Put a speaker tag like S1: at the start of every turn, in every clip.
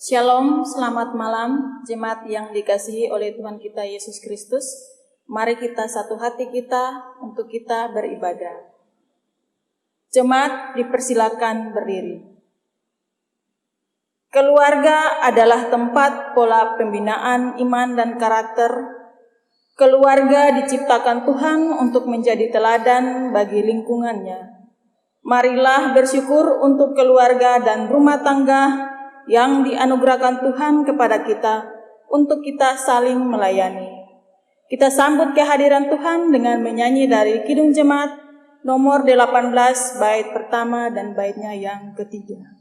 S1: Shalom, selamat malam, jemaat yang dikasihi oleh Tuhan kita Yesus Kristus. Mari kita satu hati kita untuk kita beribadah. Jemaat dipersilakan berdiri. Keluarga adalah tempat pola pembinaan iman dan karakter. Keluarga diciptakan Tuhan untuk menjadi teladan bagi lingkungannya. Marilah bersyukur untuk keluarga dan rumah tangga yang dianugerahkan Tuhan kepada kita untuk kita saling melayani. Kita sambut kehadiran Tuhan dengan menyanyi dari Kidung Jemaat nomor 18 bait pertama dan baitnya yang ketiga.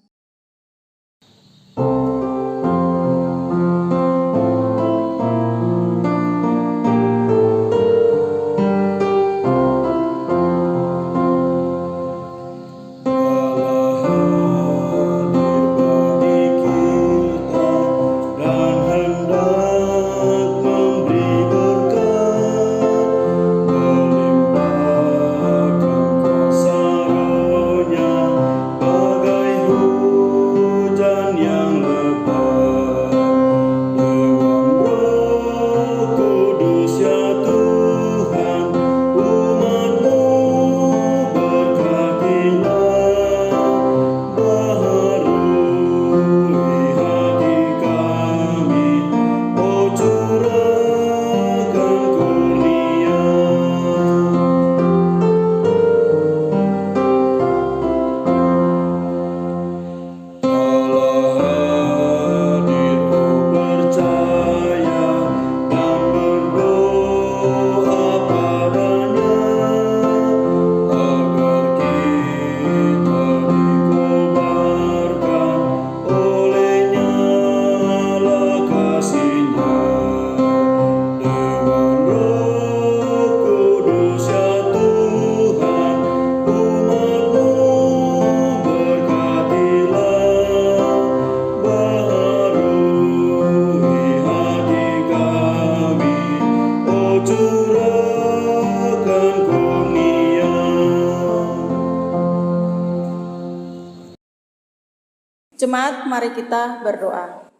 S1: Jemaat, mari kita berdoa.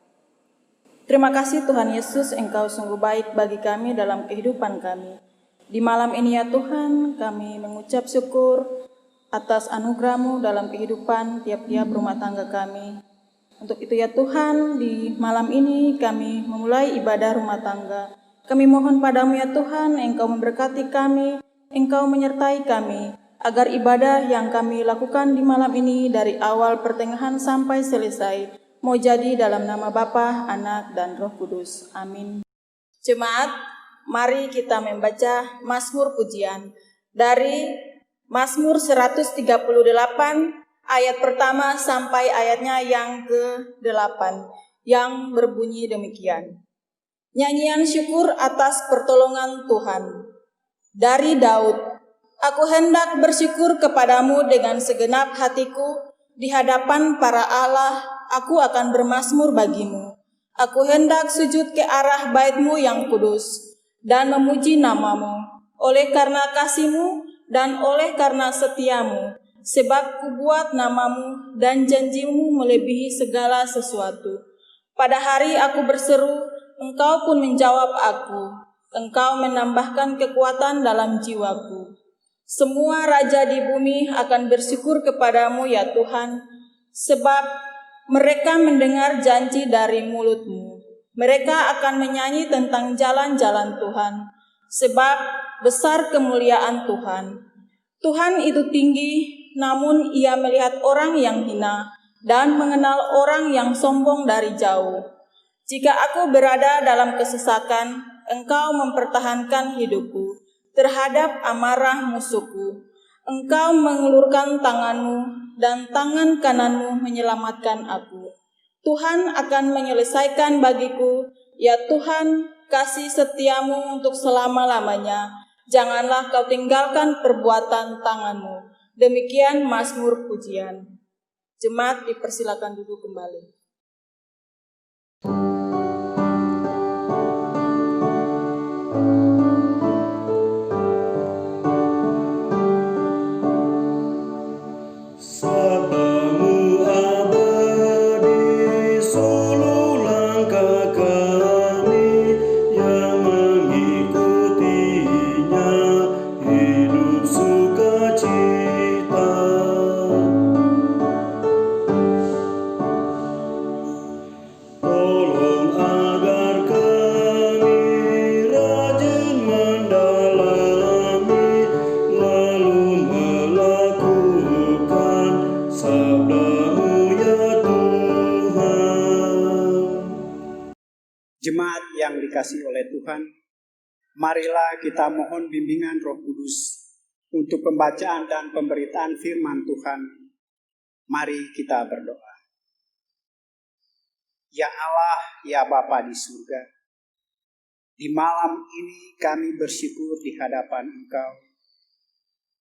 S1: Terima kasih Tuhan Yesus, Engkau sungguh baik bagi kami dalam kehidupan kami. Di malam ini ya Tuhan, kami mengucap syukur atas anugerah-Mu dalam kehidupan tiap-tiap rumah tangga kami. Untuk itu ya Tuhan, di malam ini kami memulai ibadah rumah tangga. Kami mohon padamu ya Tuhan, Engkau memberkati kami, Engkau menyertai kami, agar ibadah yang kami lakukan di malam ini dari awal pertengahan sampai selesai mau jadi dalam nama Bapa, Anak, dan Roh Kudus. Amin. Jemaat, mari kita membaca Mazmur pujian dari Mazmur 138 ayat pertama sampai ayatnya yang ke-8 yang berbunyi demikian. Nyanyian syukur atas pertolongan Tuhan. Dari Daud. Aku hendak bersyukur kepadamu dengan segenap hatiku, di hadapan para Allah aku akan bermazmur bagimu. Aku hendak sujud ke arah bait-Mu yang kudus, dan memuji nama-Mu, oleh karena kasih-Mu dan oleh karena setia-Mu, sebab kubuat nama-Mu dan janji-Mu melebihi segala sesuatu. Pada hari aku berseru, Engkau pun menjawab aku, Engkau menambahkan kekuatan dalam jiwaku. Semua raja di bumi akan bersyukur kepadamu ya Tuhan, sebab mereka mendengar janji dari mulut-Mu. Mereka akan menyanyi tentang jalan-jalan Tuhan, sebab besar kemuliaan Tuhan. Tuhan itu tinggi, namun Ia melihat orang yang hina dan mengenal orang yang sombong dari jauh. Jika aku berada dalam kesesakan, Engkau mempertahankan hidupku terhadap amarah musuhku. Engkau mengulurkan tangan-Mu dan tangan kanan-Mu menyelamatkan aku. Tuhan akan menyelesaikan bagiku, ya Tuhan, kasih setia-Mu untuk selama-lamanya. Janganlah Kau tinggalkan perbuatan tangan-Mu. Demikian Mazmur pujian. Jemaat dipersilakan duduk kembali.
S2: Sabdamu abadi, seluruh Jemaat yang dikasihi oleh Tuhan, marilah kita mohon bimbingan Roh Kudus untuk pembacaan dan pemberitaan firman Tuhan. Mari kita berdoa. Ya Allah, ya Bapa di surga, di malam ini kami bersyukur di hadapan Engkau,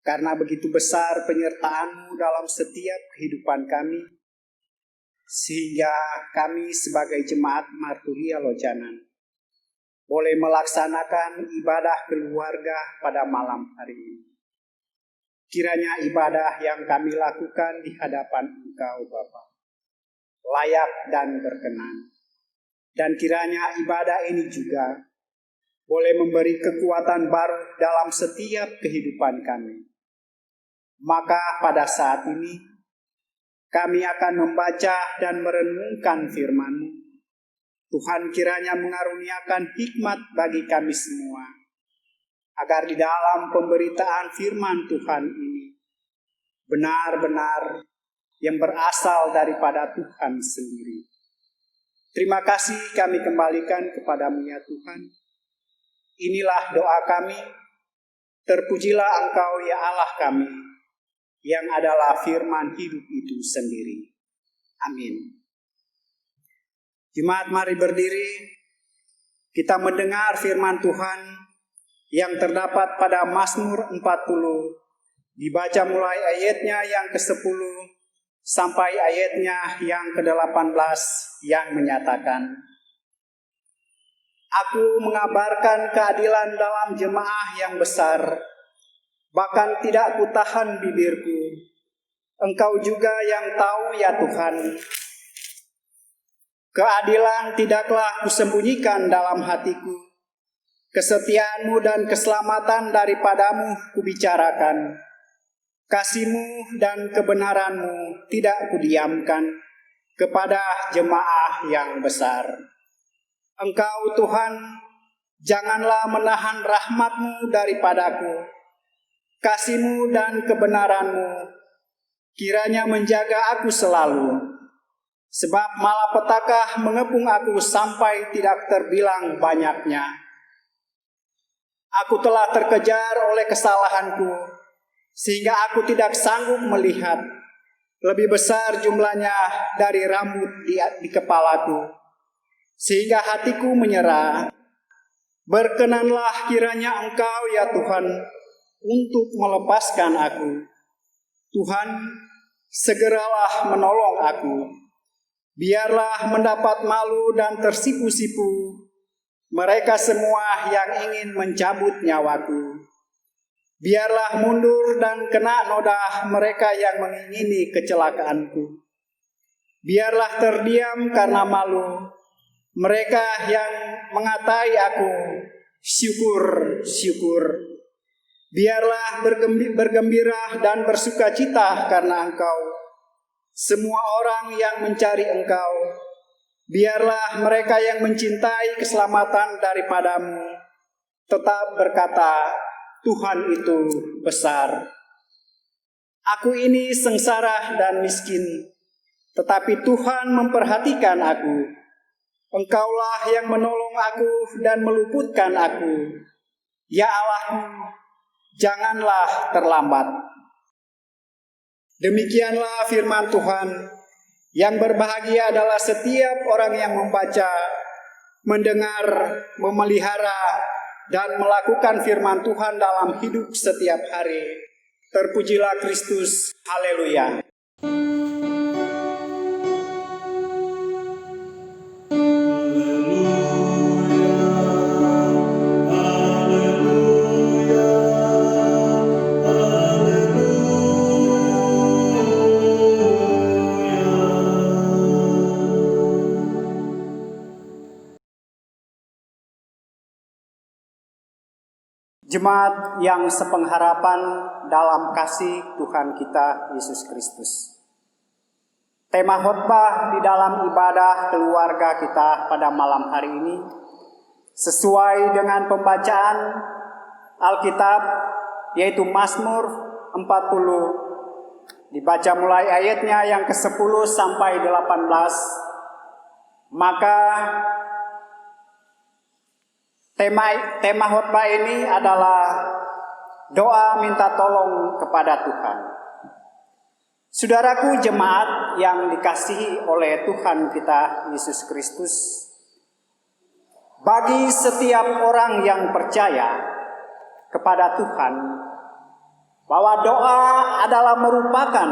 S2: karena begitu besar penyertaan-Mu dalam setiap kehidupan kami, sehingga kami sebagai jemaat Marturia Lojanan boleh melaksanakan ibadah keluarga pada malam hari ini. Kiranya ibadah yang kami lakukan di hadapan Engkau Bapa layak dan berkenan. Dan kiranya ibadah ini juga boleh memberi kekuatan baru dalam setiap kehidupan kami. Maka pada saat ini kami akan membaca dan merenungkan firman-Mu. Tuhan kiranya mengaruniakan hikmat bagi kami semua, agar di dalam pemberitaan firman Tuhan ini benar-benar yang berasal daripada Tuhan sendiri. Terima kasih kami kembalikan kepadamu ya Tuhan. Inilah doa kami. Terpujilah Engkau ya Allah kami, yang adalah firman hidup itu sendiri. Amin. Jemaat, mari berdiri. Kita mendengar firman Tuhan yang terdapat pada Mazmur 40. Dibaca mulai ayatnya yang ke-10 sampai ayatnya yang ke-18 yang menyatakan, Aku mengabarkan keadilan dalam jemaah yang besar, bahkan tidak kutahan bibirku. Engkau juga yang tahu ya Tuhan. Keadilan tidaklah kusembunyikan dalam hatiku. Kesetiaan-Mu dan keselamatan daripadamu kubicarakan. Kasih-Mu dan kebenaran-Mu tidak kudiamkan kepada jemaah yang besar. Engkau Tuhan, janganlah menahan rahmat-Mu daripadaku. Kasih-Mu dan kebenaran-Mu kiranya menjaga aku selalu. Sebab malapetaka mengepung aku sampai tidak terbilang banyaknya. Aku telah terkejar oleh kesalahanku, sehingga aku tidak sanggup melihat. Lebih besar jumlahnya dari rambut di kepalaku, sehingga hatiku menyerah. Berkenanlah kiranya Engkau ya Tuhan untuk melepaskan aku. Tuhan, segeralah menolong aku. Biarlah mendapat malu dan tersipu-sipu mereka semua yang ingin mencabut nyawaku. Biarlah mundur dan kena noda mereka yang mengingini kecelakaanku. Biarlah terdiam karena malu mereka yang mengatai aku, syukur, syukur. Biarlah bergembira dan bersukacita karena Engkau. Semua orang yang mencari Engkau, biarlah mereka yang mencintai keselamatan daripadamu tetap berkata, Tuhan itu besar. Aku ini sengsara dan miskin, tetapi Tuhan memperhatikan aku. Engkaulah yang menolong aku dan meluputkan aku. Ya Allahku, janganlah terlambat. Demikianlah firman Tuhan. Yang berbahagia adalah setiap orang yang membaca, mendengar, memelihara, dan melakukan firman Tuhan dalam hidup setiap hari. Terpujilah Kristus. Haleluya. Jemaat yang sepengharapan dalam kasih Tuhan kita Yesus Kristus. Tema khotbah di dalam ibadah keluarga kita pada malam hari ini sesuai dengan pembacaan Alkitab, yaitu Mazmur 40. Dibaca mulai ayatnya yang ke-10 sampai 18. Maka Tema khotbah ini adalah doa minta tolong kepada Tuhan. Saudaraku jemaat yang dikasihi oleh Tuhan kita Yesus Kristus, bagi setiap orang yang percaya kepada Tuhan, bahwa doa adalah merupakan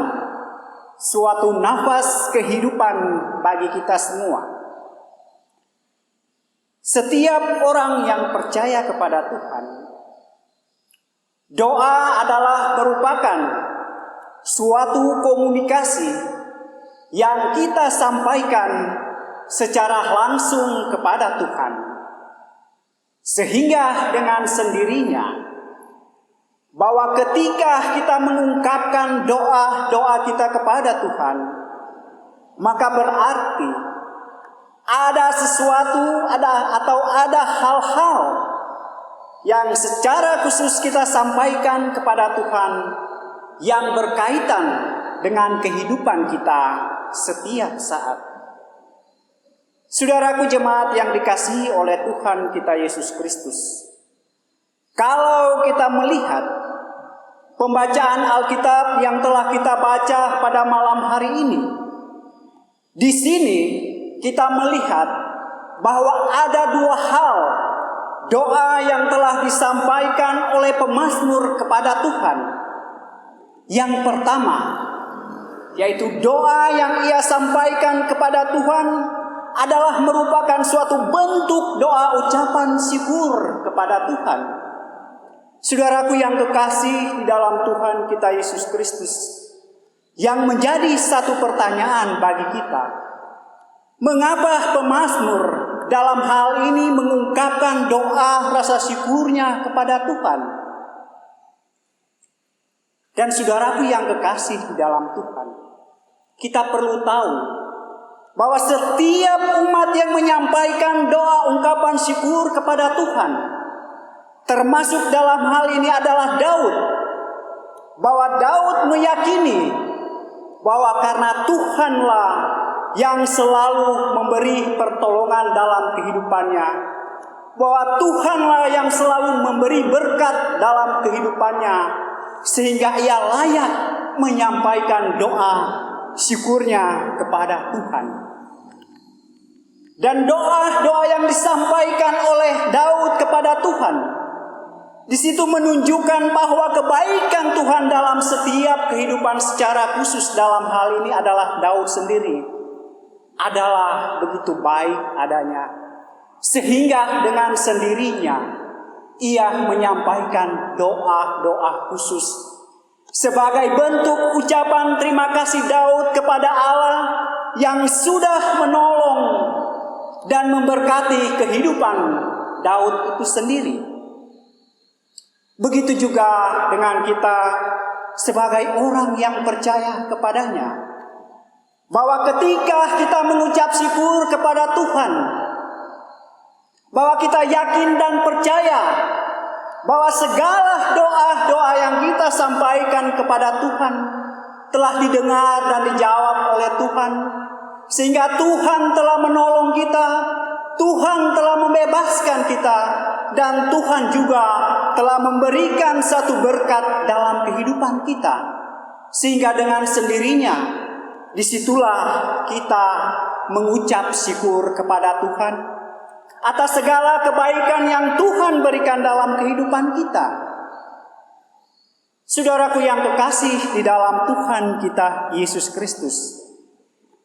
S2: suatu nafas kehidupan bagi kita semua. Setiap orang yang percaya kepada Tuhan, doa adalah merupakan suatu komunikasi yang kita sampaikan secara langsung kepada Tuhan. Sehingga dengan sendirinya, bahwa ketika kita mengungkapkan doa-doa kita kepada Tuhan, maka berarti ada sesuatu, ada hal-hal yang secara khusus kita sampaikan kepada Tuhan yang berkaitan dengan kehidupan kita setiap saat. Saudaraku jemaat yang dikasihi oleh Tuhan kita Yesus Kristus, kalau kita melihat pembacaan Alkitab yang telah kita baca pada malam hari ini, di sini kita melihat bahwa ada dua hal doa yang telah disampaikan oleh pemazmur kepada Tuhan. Yang pertama, yaitu doa yang ia sampaikan kepada Tuhan adalah merupakan suatu bentuk doa ucapan syukur kepada Tuhan. Saudaraku yang kekasih di dalam Tuhan kita Yesus Kristus, yang menjadi satu pertanyaan bagi kita, mengapa pemazmur dalam hal ini mengungkapkan doa rasa syukurnya kepada Tuhan? Dan saudaraku yang kekasih di dalam Tuhan, kita perlu tahu bahwa setiap umat yang menyampaikan doa ungkapan syukur kepada Tuhan, termasuk dalam hal ini adalah Daud, bahwa Daud meyakini bahwa karena Tuhanlah yang selalu memberi pertolongan dalam kehidupannya, bahwa Tuhanlah yang selalu memberi berkat dalam kehidupannya, sehingga ia layak menyampaikan doa syukurnya kepada Tuhan. Dan doa-doa yang disampaikan oleh Daud kepada Tuhan, di situ menunjukkan bahwa kebaikan Tuhan dalam setiap kehidupan secara khusus dalam hal ini adalah Daud sendiri adalah begitu baik adanya, sehingga dengan sendirinya ia menyampaikan doa-doa khusus sebagai bentuk ucapan terima kasih Daud kepada Allah yang sudah menolong dan memberkati kehidupan Daud itu sendiri. Begitu juga dengan kita sebagai orang yang percaya kepadanya, bahwa ketika kita mengucap syukur kepada Tuhan, bahwa kita yakin dan percaya bahwa segala doa-doa yang kita sampaikan kepada Tuhan telah didengar dan dijawab oleh Tuhan, sehingga Tuhan telah menolong kita, Tuhan telah membebaskan kita, dan Tuhan juga telah memberikan satu berkat dalam kehidupan kita, sehingga dengan sendirinya disitulah kita mengucap syukur kepada Tuhan atas segala kebaikan yang Tuhan berikan dalam kehidupan kita. Saudaraku yang kekasih di dalam Tuhan kita Yesus Kristus,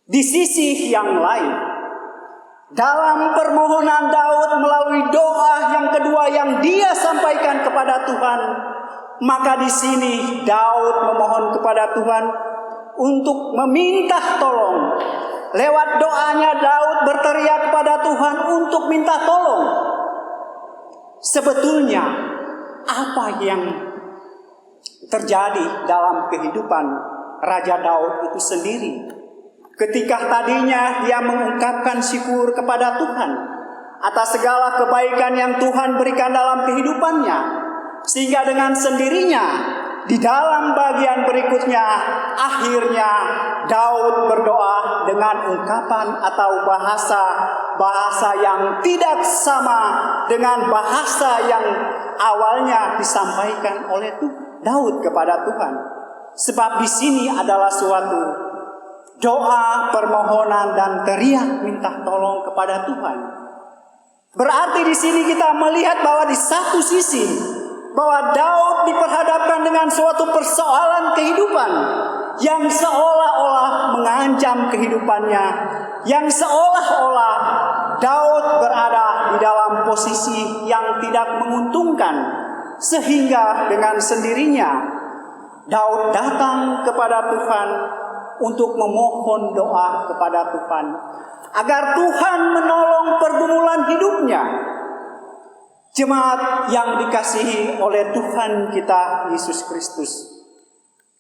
S2: di sisi yang lain, dalam permohonan Daud melalui doa yang kedua yang dia sampaikan kepada Tuhan, maka di sini Daud memohon kepada Tuhan untuk meminta tolong. Lewat doanya Daud berteriak kepada Tuhan untuk minta tolong. Sebetulnya apa yang terjadi dalam kehidupan Raja Daud itu sendiri? Ketika tadinya dia mengungkapkan syukur kepada Tuhan atas segala kebaikan yang Tuhan berikan dalam kehidupannya, sehingga dengan sendirinya di dalam bagian berikutnya, akhirnya Daud berdoa dengan ungkapan atau bahasa yang tidak sama dengan bahasa yang awalnya disampaikan oleh Daud kepada Tuhan. Sebab di sini adalah suatu doa, permohonan, dan teriak minta tolong kepada Tuhan. Berarti di sini kita melihat bahwa di satu sisi bahwa Daud diperhadapkan dengan suatu persoalan kehidupan yang seolah-olah mengancam kehidupannya, yang seolah-olah Daud berada di dalam posisi yang tidak menguntungkan, sehingga dengan sendirinya Daud datang kepada Tuhan untuk memohon doa kepada Tuhan agar Tuhan menolong pergumulan hidupnya. Jemaat yang dikasihi oleh Tuhan kita Yesus Kristus,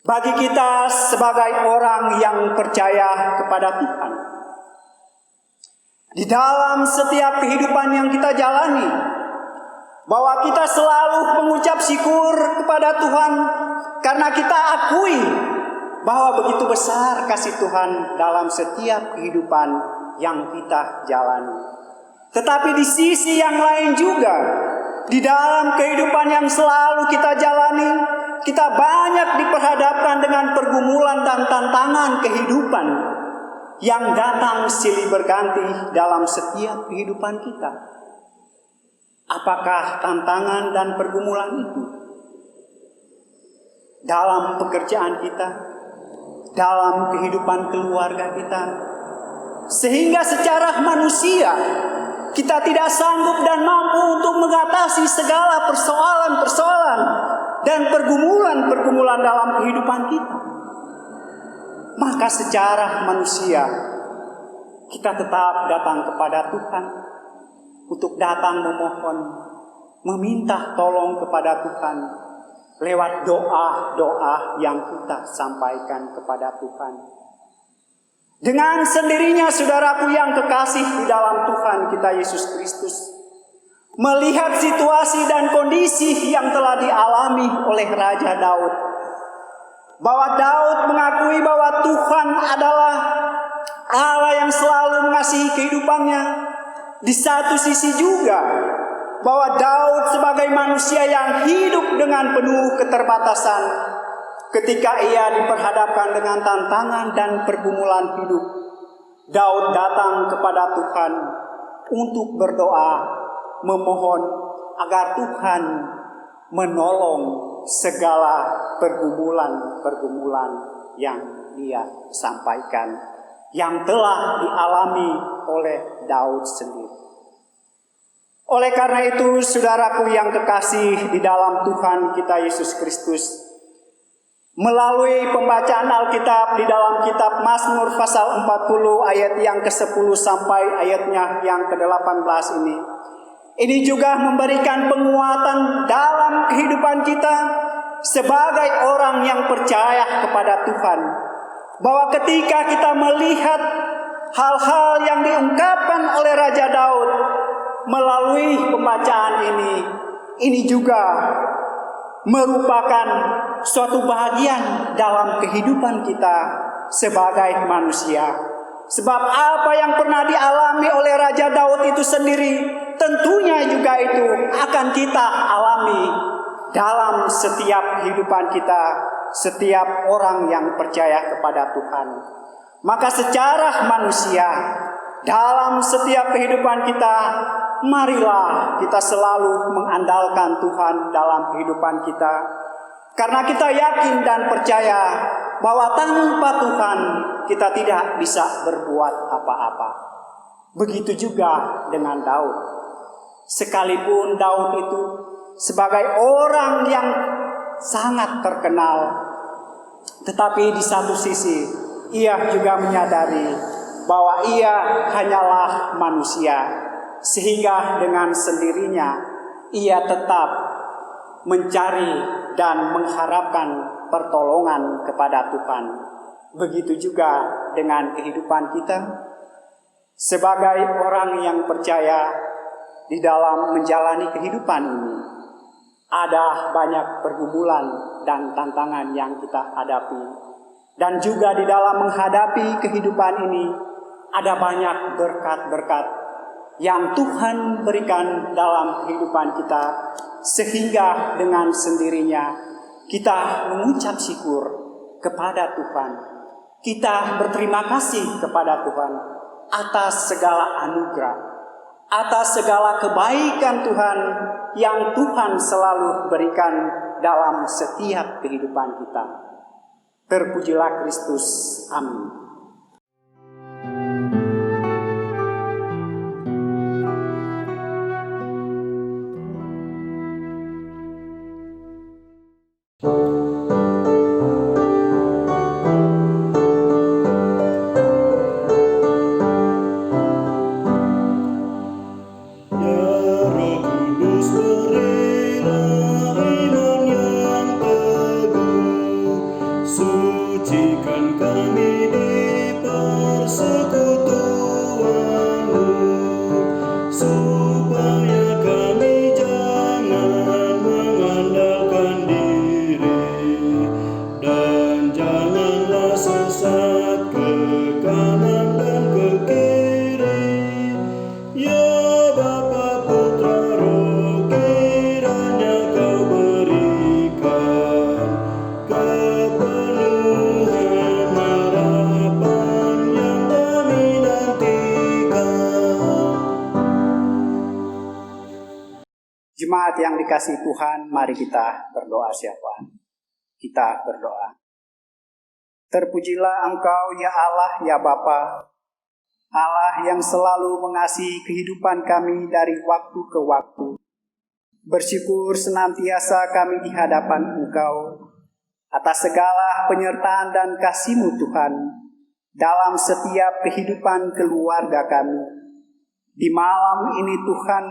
S2: bagi kita sebagai orang yang percaya kepada Tuhan, di dalam setiap kehidupan yang kita jalani, bahwa kita selalu mengucap syukur kepada Tuhan karena kita akui bahwa begitu besar kasih Tuhan dalam setiap kehidupan yang kita jalani. Tetapi di sisi yang lain juga, di dalam kehidupan yang selalu kita jalani, kita banyak diperhadapkan dengan pergumulan dan tantangan kehidupan yang datang silih berganti dalam setiap kehidupan kita. Apakah tantangan dan pergumulan itu dalam pekerjaan kita, dalam kehidupan keluarga kita, sehingga secara manusia kita tidak sanggup dan mampu untuk mengatasi segala persoalan-persoalan dan pergumulan-pergumulan dalam kehidupan kita? Maka secara manusia kita tetap datang kepada Tuhan untuk datang memohon, meminta tolong kepada Tuhan lewat doa-doa yang kita sampaikan kepada Tuhan. Dengan sendirinya saudaraku yang kekasih di dalam Tuhan kita Yesus Kristus, melihat situasi dan kondisi yang telah dialami oleh Raja Daud, bahwa Daud mengakui bahwa Tuhan adalah Allah yang selalu mengasihi kehidupannya. Di satu sisi juga bahwa Daud sebagai manusia yang hidup dengan penuh keterbatasan, ketika ia diperhadapkan dengan tantangan dan pergumulan hidup, Daud datang kepada Tuhan untuk berdoa, memohon agar Tuhan menolong segala pergumulan-pergumulan yang dia sampaikan, yang telah dialami oleh Daud sendiri. Oleh karena itu, saudaraku yang kekasih di dalam Tuhan kita Yesus Kristus, melalui pembacaan Alkitab di dalam kitab Mazmur pasal 40 ayat yang ke-10 sampai ayatnya yang ke-18 ini juga memberikan penguatan dalam kehidupan kita sebagai orang yang percaya kepada Tuhan, bahwa ketika kita melihat hal-hal yang diungkapkan oleh Raja Daud melalui pembacaan ini juga merupakan suatu bahagian dalam kehidupan kita sebagai manusia. Sebab apa yang pernah dialami oleh Raja Daud itu sendiri, tentunya juga itu akan kita alami dalam setiap kehidupan kita, setiap orang yang percaya kepada Tuhan. Maka secara manusia, dalam setiap kehidupan kita, marilah kita selalu mengandalkan Tuhan dalam kehidupan kita. Karena kita yakin dan percaya bahwa tanpa Tuhan kita tidak bisa berbuat apa-apa. Begitu juga dengan Daud. Sekalipun Daud itu sebagai orang yang sangat terkenal, tetapi di satu sisi ia juga menyadari bahwa ia hanyalah manusia, sehingga dengan sendirinya ia tetap mencari dan mengharapkan pertolongan kepada Tuhan. Begitu juga dengan kehidupan kita sebagai orang yang percaya di dalam menjalani kehidupan ini. ada banyak pergumulan dan tantangan yang kita hadapi. Dan juga di dalam menghadapi kehidupan ini, ada banyak berkat-berkat yang Tuhan berikan dalam kehidupan kita, sehingga dengan sendirinya kita mengucap syukur kepada Tuhan. Kita berterima kasih kepada Tuhan atas segala anugerah, atas segala kebaikan Tuhan yang Tuhan selalu berikan dalam setiap kehidupan kita. Terpujilah Kristus. Amin.
S3: Sucikan kami di persekutuan-Mu, supaya kami jangan mengandalkan diri, dan janganlah sesat ke kanan dan ke kiri. Ya Bapa, Putra, Roh, kiranya Kau berikan kepenuhan harapan yang kami nantikan.
S2: Jemaat yang dikasihi Tuhan, mari kita berdoa siapa? Kita berdoa. Terpujilah Engkau ya Allah, ya Bapa, Allah yang selalu mengasihi kehidupan kami dari waktu ke waktu. Bersyukur senantiasa kami di hadapan Engkau atas segala penyertaan dan kasih-Mu Tuhan dalam setiap kehidupan keluarga kami. Di malam ini Tuhan,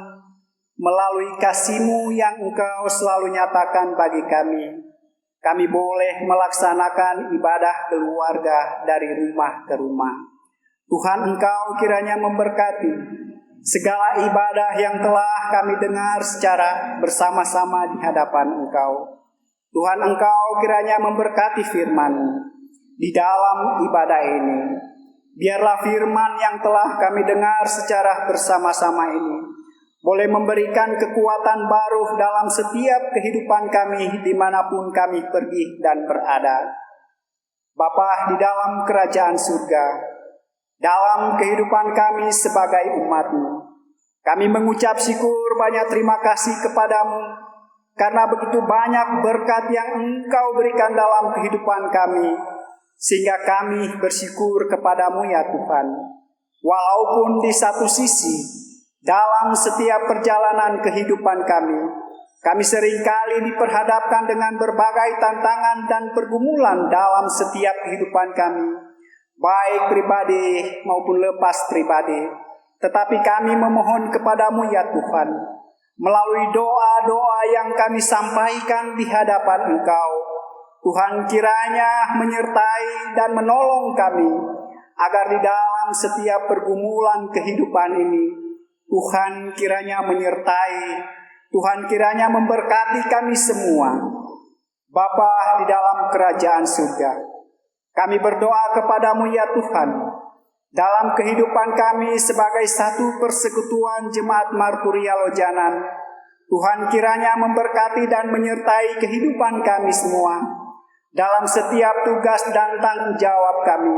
S2: melalui kasih-Mu yang Engkau selalu nyatakan bagi kami boleh melaksanakan ibadah keluarga dari rumah ke rumah. Tuhan, Engkau kiranya memberkati segala ibadah yang telah kami dengar secara bersama-sama di hadapan Engkau. Tuhan, Engkau kiranya memberkati firman-Mu di dalam ibadah ini. Biarlah firman yang telah kami dengar secara bersama-sama ini boleh memberikan kekuatan baru dalam setiap kehidupan kami dimanapun kami pergi dan berada. Bapa di dalam kerajaan surga, dalam kehidupan kami sebagai umat-Mu, kami mengucap syukur banyak terima kasih kepada-Mu karena begitu banyak berkat yang Engkau berikan dalam kehidupan kami, sehingga kami bersyukur kepada-Mu ya Tuhan. Walaupun di satu sisi, dalam setiap perjalanan kehidupan kami seringkali diperhadapkan dengan berbagai tantangan dan pergumulan dalam setiap kehidupan kami, baik pribadi maupun lepas pribadi. Tetapi kami memohon kepada-Mu ya Tuhan, melalui doa-doa yang kami sampaikan di hadapan Engkau, Tuhan kiranya menyertai dan menolong kami, agar di dalam setiap pergumulan kehidupan ini, Tuhan kiranya menyertai, Tuhan kiranya memberkati kami semua. Bapa di dalam kerajaan surga, kami berdoa kepada-Mu ya Tuhan, dalam kehidupan kami sebagai satu persekutuan Jemaat Marturia Lojanan, Tuhan kiranya memberkati dan menyertai kehidupan kami semua dalam setiap tugas dan tanggung jawab kami,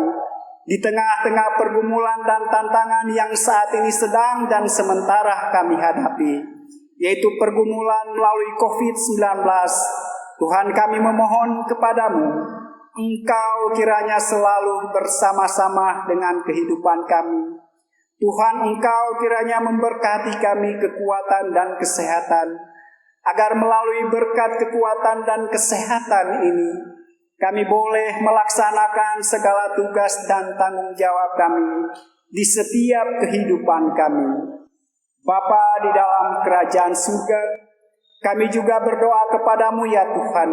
S2: di tengah-tengah pergumulan dan tantangan yang saat ini sedang dan sementara kami hadapi, yaitu pergumulan melalui COVID-19. Tuhan, kami memohon kepada-Mu, Engkau kiranya selalu bersama-sama dengan kehidupan kami. Tuhan, Engkau kiranya memberkati kami kekuatan dan kesehatan, agar melalui berkat kekuatan dan kesehatan ini, kami boleh melaksanakan segala tugas dan tanggung jawab kami di setiap kehidupan kami. Bapa di dalam kerajaan surga, kami juga berdoa kepada-Mu ya Tuhan,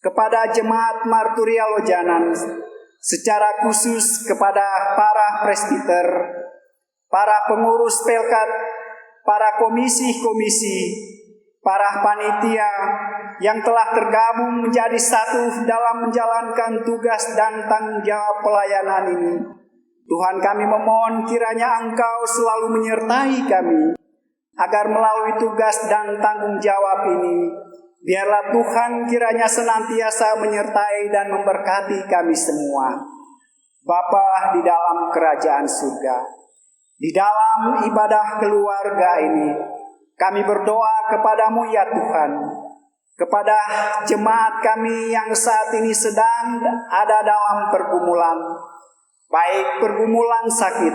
S2: kepada Jemaat Marturia Lojanan, secara khusus kepada para presbiter, para pengurus pelkat, para komisi-komisi, para panitia yang telah tergabung menjadi satu dalam menjalankan tugas dan tanggung jawab pelayanan ini. Tuhan, kami memohon kiranya Engkau selalu menyertai kami, agar melalui tugas dan tanggung jawab ini, biarlah Tuhan kiranya senantiasa menyertai dan memberkati kami semua. Bapa di dalam kerajaan surga, di dalam ibadah keluarga ini, kami berdoa kepadamu ya Tuhan, kepada jemaat kami yang saat ini sedang ada dalam pergumulan, baik pergumulan sakit.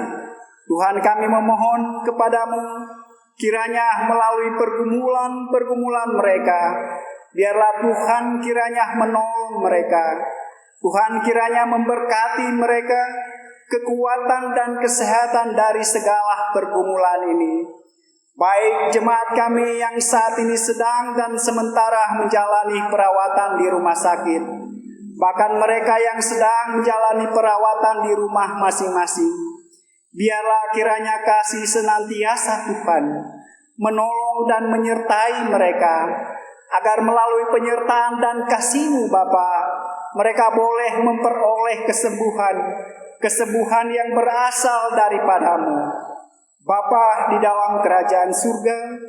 S2: Tuhan, kami memohon kepadamu, kiranya melalui pergumulan mereka, biarlah Tuhan kiranya menolong mereka. Tuhan kiranya memberkati mereka kekuatan dan kesehatan dari segala pergumulan ini. Baik jemaat kami yang saat ini sedang dan sementara menjalani perawatan di rumah sakit, bahkan mereka yang sedang menjalani perawatan di rumah masing-masing, biarlah kiranya kasih senantiasa Tuhan menolong dan menyertai mereka, agar melalui penyertaan dan kasih-Mu Bapa, mereka boleh memperoleh kesembuhan yang berasal daripadamu. Bapa di dalam kerajaan surga,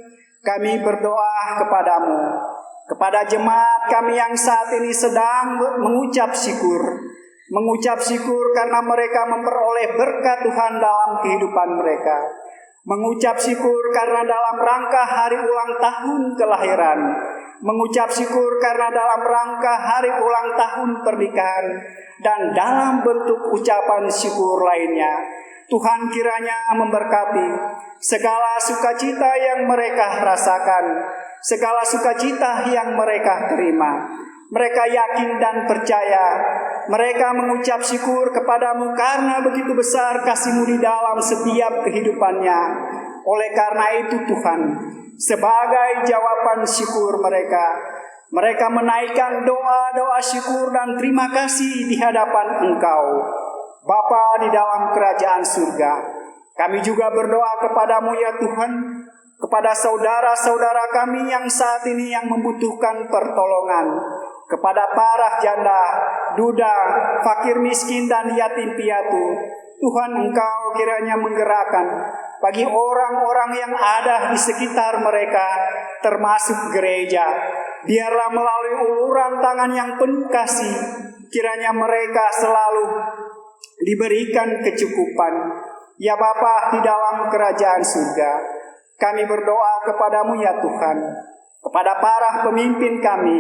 S2: kami berdoa kepadamu, kepada jemaat kami yang saat ini sedang mengucap syukur karena mereka memperoleh berkat Tuhan dalam kehidupan mereka, mengucap syukur karena dalam rangka hari ulang tahun kelahiran, mengucap syukur karena dalam rangka hari ulang tahun pernikahan, dan dalam bentuk ucapan syukur lainnya. Tuhan kiranya memberkati segala sukacita yang mereka rasakan, segala sukacita yang mereka terima. Mereka yakin dan percaya, mereka mengucap syukur kepadamu karena begitu besar kasih-Mu di dalam setiap kehidupannya. Oleh karena itu Tuhan, sebagai jawaban syukur mereka menaikkan doa-doa syukur dan terima kasih di hadapan Engkau. Bapa di dalam kerajaan surga, kami juga berdoa kepadamu ya Tuhan, kepada saudara-saudara kami yang saat ini yang membutuhkan pertolongan, kepada para janda, duda, fakir miskin dan yatim piatu. Tuhan, Engkau kiranya menggerakkan bagi orang-orang yang ada di sekitar mereka, termasuk gereja. Biarlah melalui uluran tangan yang penuh kasih, kiranya mereka selalu diberikan kecukupan. Ya Bapa di dalam kerajaan surga, kami berdoa kepadamu ya Tuhan, kepada para pemimpin kami,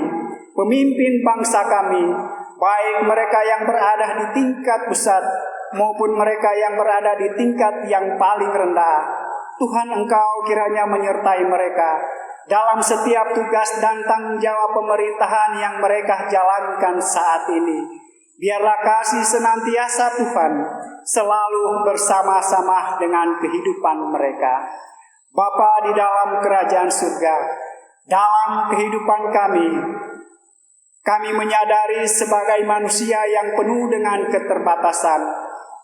S2: pemimpin bangsa kami, baik mereka yang berada di tingkat pusat maupun mereka yang berada di tingkat yang paling rendah. Tuhan, Engkau kiranya menyertai mereka dalam setiap tugas dan tanggung jawab pemerintahan yang mereka jalankan saat ini. Biarlah kasih senantiasa Tuhan selalu bersama-sama dengan kehidupan mereka. Bapa di dalam kerajaan surga, dalam kehidupan kami menyadari sebagai manusia yang penuh dengan keterbatasan.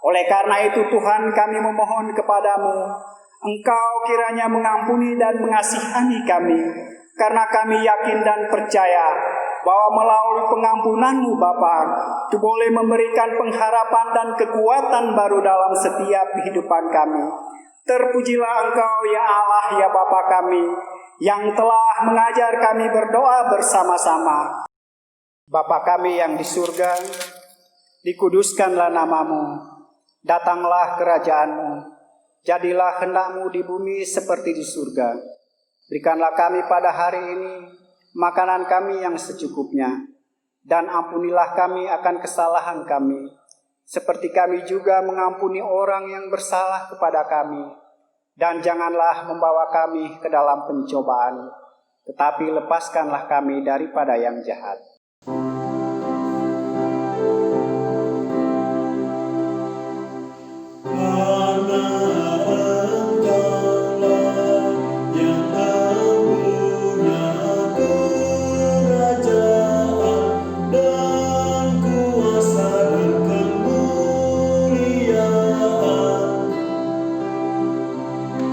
S2: Oleh karena itu Tuhan, kami memohon kepadamu, Engkau kiranya mengampuni dan mengasihani kami, karena kami yakin dan percaya bahwa melalui pengampunan-Mu Bapa, itu boleh memberikan pengharapan dan kekuatan baru dalam setiap kehidupan kami. Terpujilah Engkau ya Allah ya Bapa kami, yang telah mengajar kami berdoa bersama-sama. Bapa kami yang di surga, dikuduskanlah nama-Mu, datanglah kerajaan-Mu, jadilah kehendak-Mu di bumi seperti di surga. Berikanlah kami pada hari ini makanan kami yang secukupnya, dan ampunilah kami akan kesalahan kami, seperti kami juga mengampuni orang yang bersalah kepada kami. Dan janganlah membawa kami ke dalam pencobaan, tetapi lepaskanlah kami daripada yang jahat.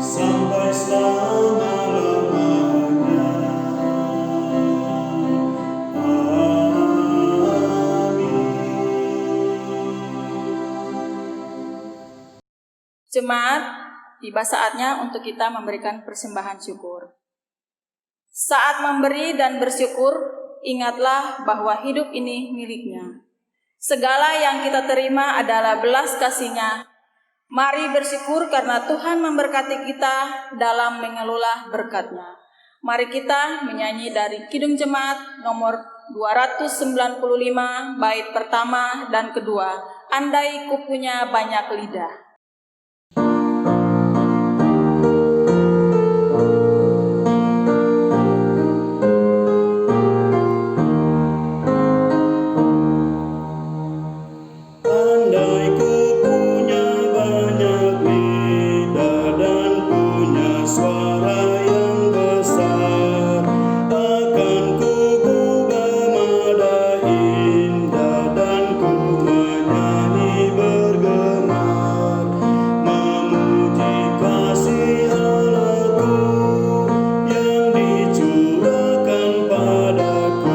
S3: Sampai selama-lamanya.
S1: Jemaat, tiba saatnya untuk kita memberikan persembahan syukur. Saat memberi dan bersyukur, ingatlah bahwa hidup ini miliknya. Segala yang kita terima adalah belas kasih-Nya. Mari bersyukur karena Tuhan memberkati kita dalam mengelola berkat-Nya. Mari kita menyanyi dari Kidung Jemaat nomor 295 bait pertama dan kedua. Andai ku punya banyak lidah.
S3: Andai ku punya banyak lidah dan punya suara yang besar, akan ku bermada indah dan ku menyanyi bergemar, memuji kasih Allahku yang dicurahkan padaku.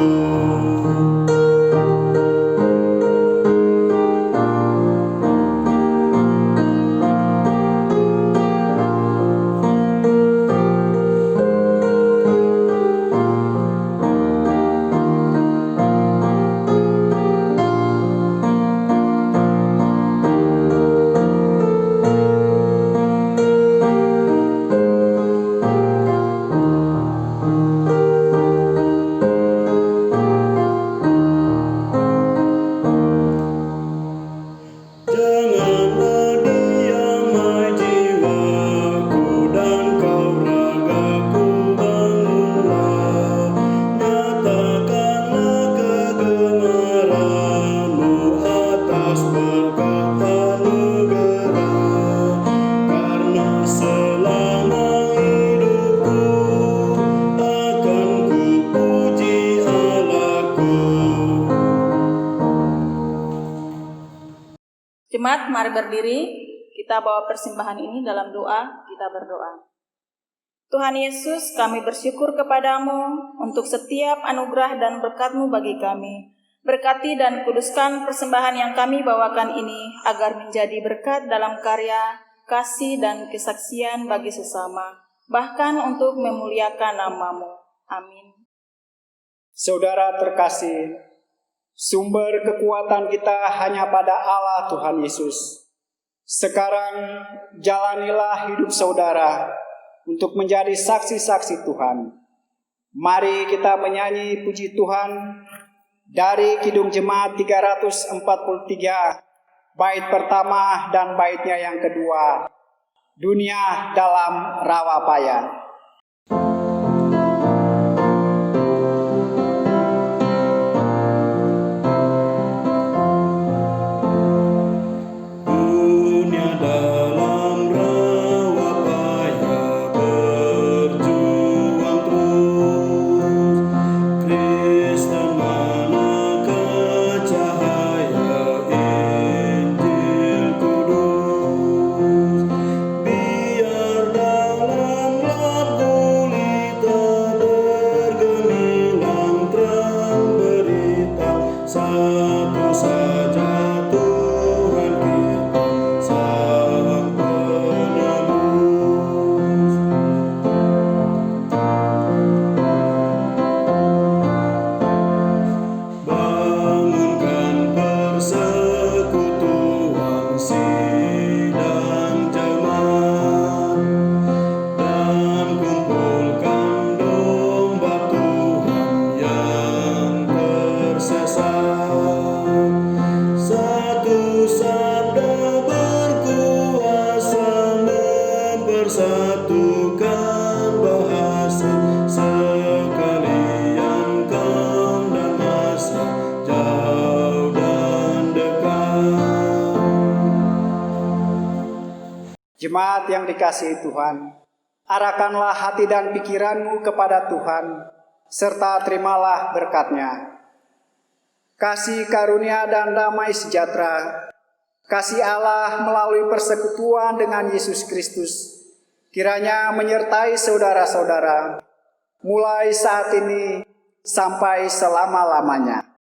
S3: Janganlah diamai jiwaku dan kau ragaku bangunlah, nyatakanlah kegemaranmu atas berkat anugerah, karena selama hidupku akan ku puji Allahku.
S1: Jemaat, mari berdiri, kita bawa persembahan ini dalam doa, kita berdoa. Tuhan Yesus, kami bersyukur kepadamu untuk setiap anugerah dan berkat-Mu bagi kami. Berkati dan kuduskan persembahan yang kami bawakan ini, agar menjadi berkat dalam karya, kasih, dan kesaksian bagi sesama, bahkan untuk memuliakan nama-Mu. Amin.
S2: Saudara terkasih, sumber kekuatan kita hanya pada Allah Tuhan Yesus. Sekarang jalanilah hidup saudara untuk menjadi saksi-saksi Tuhan. Mari kita menyanyi puji Tuhan dari Kidung Jemaat 343, bait pertama dan baitnya yang kedua. Dunia dalam rawa payah.
S3: Dunia dalam rawa payah berjuang terus, Kristen manakah cahaya Injil kudus, biar dalam gelap gulita bergemilang terang berita, satu saja Tuhan kita Sang Penebus. Bangunkan persekutuan sidang jemaat dan kumpulkan domba Tuhan yang tersesat. Satu sabda berkuasa mempersatukan bahasa, sekalian kaum dan masa, jauh dan dekat.
S2: Jemaat yang dikasihi Tuhan, arahkanlah hati dan pikiranmu kepada Tuhan, serta terimalah berkat-Nya. Kasih karunia dan damai sejahtera, kasih Allah melalui persekutuan dengan Yesus Kristus, kiranya menyertai saudara-saudara, mulai saat ini sampai selama-lamanya.